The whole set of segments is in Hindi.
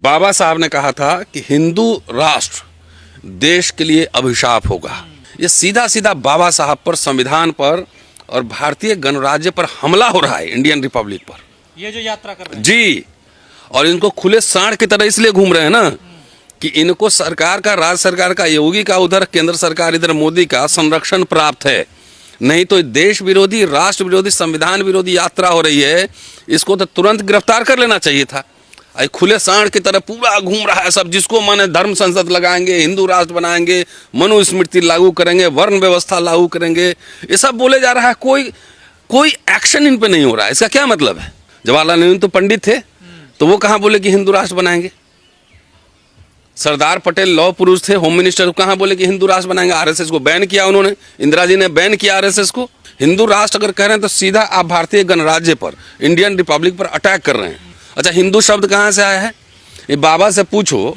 बाबा साहब ने कहा था कि हिंदू राष्ट्र देश के लिए अभिशाप होगा। ये सीधा सीधा बाबा साहब पर, संविधान पर और भारतीय गणराज्य पर हमला हो रहा है, इंडियन रिपब्लिक पर। ये जो यात्रा कर रहे हैं जी, और इनको खुले सांड की तरह इसलिए घूम रहे हैं ना कि इनको सरकार का, राज्य सरकार का, योगी का उधर, केंद्र सरकार इधर मोदी का संरक्षण प्राप्त है। नहीं तो देश विरोधी, राष्ट्र विरोधी, संविधान विरोधी यात्रा हो रही है, इसको तो तुरंत गिरफ्तार कर लेना चाहिए था। खुले सांड की तरह पूरा घूम रहा है सब, जिसको माने धर्म संसद लगाएंगे, हिंदू राष्ट्र बनाएंगे, मनुस्मृति लागू करेंगे, वर्ण व्यवस्था लागू करेंगे, ये सब बोले जा रहा है। कोई एक्शन इन पे नहीं हो रहा है। इसका क्या मतलब है? जवाहरलाल नेहरू तो पंडित थे, तो वो कहाँ बोले कि हिंदू राष्ट्र बनाएंगे? सरदार पटेल लौह पुरुष थे, होम मिनिस्टर, कहाँ बोले कि हिंदू राष्ट्र बनाएंगे? आरएसएस को बैन किया उन्होंने, इंदिरा जी ने बैन किया आरएसएस को। हिंदू राष्ट्र अगर कह रहे हैं तो सीधा आप भारतीय गणराज्य पर, इंडियन रिपब्लिक पर अटैक कर रहे हैं। अच्छा, हिंदू शब्द कहाँ से आया है? ये बाबा से पूछो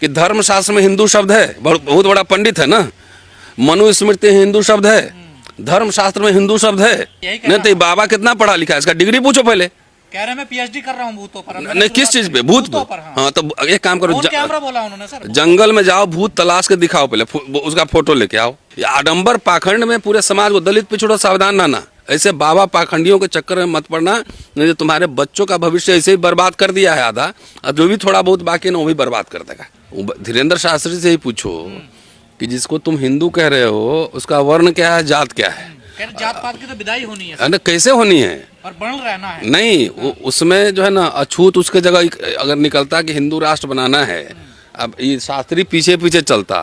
कि धर्मशास्त्र में हिंदू शब्द है, बहुत बड़ा पंडित है ना। मनुस्मृति हिंदू शब्द है, धर्मशास्त्र में हिंदू शब्द है। नहीं तो बाबा कितना पढ़ा लिखा है, इसका डिग्री पूछो पहले। कह रहे हैं मैं पीएचडी कर रहा हूँ भूतों पर। नहीं, किस चीज पे? भूत पर। हाँ, तो एक काम करो, कैमरा बोला उन्होंने सर, जंगल में जाओ, भूत तलाश के दिखाओ, पहले उसका फोटो लेके आओ। आडंबर पाखंड में पूरे समाज को, दलित पिछड़ो सावधान रहना। ऐसे बाबा पाखंडियों के चक्कर में मत पड़ना, नहीं तो तुम्हारे बच्चों का भविष्य ऐसे ही बर्बाद कर दिया है आधा, और जो भी थोड़ा बहुत बाकी ना वो भी बर्बाद कर देगा। धीरेन्द्र शास्त्री से ही पूछो कि जिसको तुम हिंदू कह रहे हो उसका वर्ण क्या है, जात क्या है? जात पात की तो विदाई होनी है ना, कैसे होनी है? और बन रहना है। नहीं, उसमें जो है ना अछूत उसके जगह अगर निकलता कि हिंदू राष्ट्र बनाना है, अब ये शास्त्री पीछे पीछे चलता,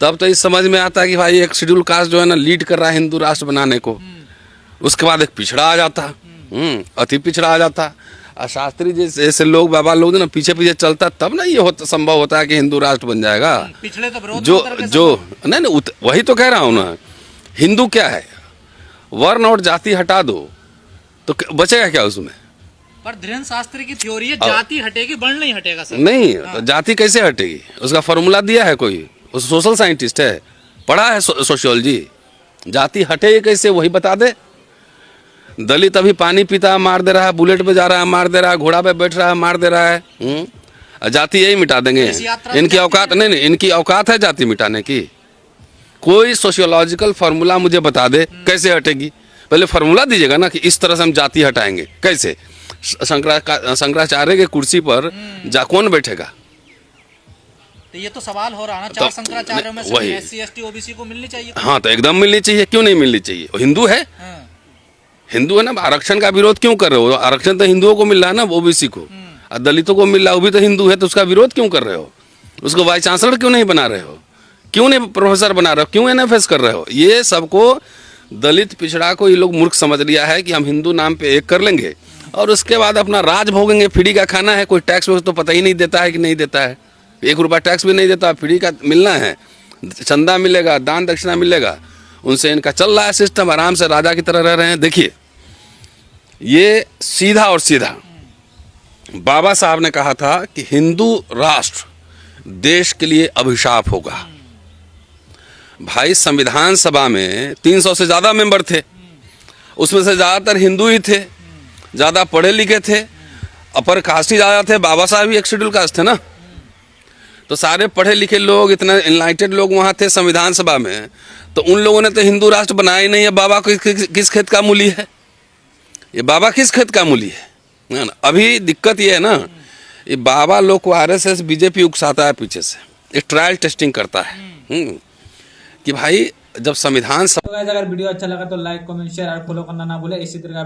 तब तो इस समझ में आता कि भाई एक शेड्यूल कास्ट जो है ना लीड कर रहा है हिंदू राष्ट्र बनाने को। उसके बाद एक पिछड़ा आ जाता, अति पिछड़ा आ जाता, और शास्त्री जैसे लोग, बाबा लोग ना पीछे पीछे चलता, तब ना ये संभव होता है कि हिंदू राष्ट्र बन जाएगा। पिछले तो विरोध जो नहीं, वही तो कह रहा हूँ ना। हिंदू क्या है? वर्ण और जाति हटा दो तो बचेगा क्या उसमें? पर धीरेन्द्र शास्त्री की थ्योरी है, जाति हटेगी, वर्ण नहीं हटेगा सर। नहीं, तो जाति कैसे हटेगी? उसका फॉर्मूला दिया है कोई? उस सोशल साइंटिस्ट है, पढ़ा है सोशियोलॉजी। जाति हटेगी कैसे, वही बता दे। दलित अभी पानी पीता है मार दे रहा है, बुलेट पे जा रहा है मार दे रहा है, घोड़ा पे बैठ रहा है मार दे रहा है। जाति यही मिटा देंगे? इनकी औकात नहीं, इनकी औकात है जाति मिटाने की? कोई सोशियोलॉजिकल फार्मूला मुझे बता दे कैसे हटेगी। पहले फार्मूला दीजिएगा ना कि इस तरह से हम जाति हटाएंगे, कैसे? शंकराचार्य के कुर्सी पर कौन बैठेगा? तो ये तो सवाल हो रहा है ना, चार शंकराचार्यों में से एससी एसटी ओबीसी को मिलनी चाहिए। हाँ, तो एकदम मिलनी चाहिए। क्यों नहीं मिलनी चाहिए? हिंदू है, हिंदू है ना। आरक्षण का विरोध क्यों कर रहे हो? आरक्षण तो हिंदुओं को मिल रहा है ना, ओबीसी को, और दलितों को मिल रहा है, वो भी तो हिंदू है, तो उसका विरोध क्यों कर रहे हो? उसको वाइस चांसलर क्यों नहीं बना रहे हो? क्यों नहीं प्रोफेसर बना रहे हो? क्यों एनएफएस कर रहे हो? ये सबको दलित पिछड़ा को ये लोग मूर्ख समझ लिया है कि हम हिंदू नाम पे एक कर लेंगे और उसके बाद अपना राज भोगेंगे। फ्री का खाना है, कोई टैक्स वैक्स तो पता ही नहीं देता है कि नहीं देता है। 1 रुपया टैक्स भी नहीं देता, फ्री का मिलना है, चंदा मिलेगा, दान दक्षिणा मिलेगा, उनसे इनका चल रहा है सिस्टम, आराम से राजा की तरह रह रहे हैं। देखिए, ये सीधा और सीधा बाबा साहब ने कहा था कि हिंदू राष्ट्र देश के लिए अभिशाप होगा। भाई, संविधान सभा में 300 से ज़्यादा मेंबर थे, उसमें से ज़्यादातर हिंदू ही थे, ज़्यादा पढ़े लिखे थे, अपर कास्ट ही ज़्यादा थे। बाबा साहब भी एक शेड्यूल कास्ट थे ना, तो सारे पढ़े लिखे लोग, इतना एनलाइटेड लोग वहाँ थे संविधान सभा में, तो उन लोगों ने तो हिंदू राष्ट्र बनाया ही नहीं है। बाबा किस खेत का मूली है? ये बाबा किस खेत का मूली है ना? अभी दिक्कत ये है ना, ये बाबा लोग को आरएसएस बीजेपी उकसाता है पीछे से, एक ट्रायल टेस्टिंग करता है कि भाई जब संविधान तो अगर वीडियो अच्छा लगा तो लाइक कमेंट शेयर और फॉलो करना ना भूले। इसी तरह